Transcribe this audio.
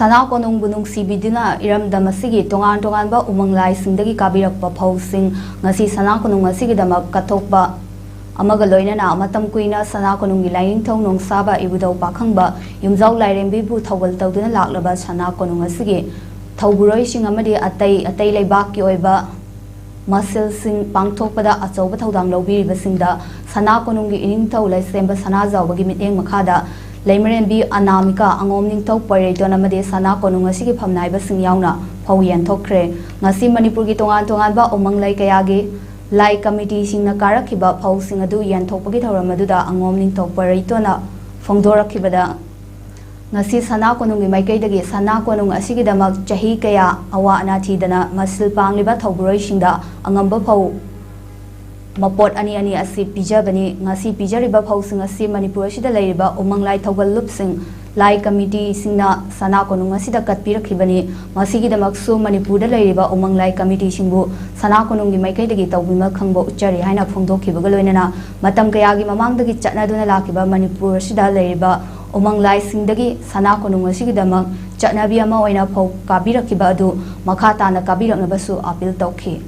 Sana konung bunung sibidina iramdam asigi tongan ba umang lai singdagi kabirakpa phawsing ngasi sana konung asigi damak kathokba amaga loinana matam kuina sana konung gi laining thong nong saba ibudau pakhangba yumjau lairembi bu thawal tawduna laklaba sana konung asigi thawburoi sing amadi atai leibak ki oiba Masil sing pangthokpada achauba thodang lobiriba singda sana konung gi ining thau lai semba sana zawbagi miteng makhada Laimarenbi Anamika Angom Ningthau Pareton amade sana konung asigi phamnaiba sing yauna phau yan thokre ngasi Manipur gi tongan ba umang lai kayagi lai committee singna karakhiba phau sing adu yan thokpagi thoram aduda Angom Ningthau Paretona phongdorakhibada ngasi sana konung gi maikaidagi sana konung asigi damak chahi kaya awa ana thidana masil pangliba thauburoi singda angamba phau Mapot ani asi pijabani ngasi pijariba phawsing asi Manipur asida leiriba umanglai thogal lupsing lai committee singna sana konung asida katpirakhibani masigi damaksu Manipur da leiriba umanglai committee singbu sana konung gi maikaidagi tawbima khangbo uchari haina phongdokhibaga loinana matam kayagi mamangdagi chatnaduna lakiba Manipur asida leiriba umanglai singdagi sana konung asigi damak chatnabi ama oina phau kabirakhiba adu makha tana kabiraknabasu appeal tawkhi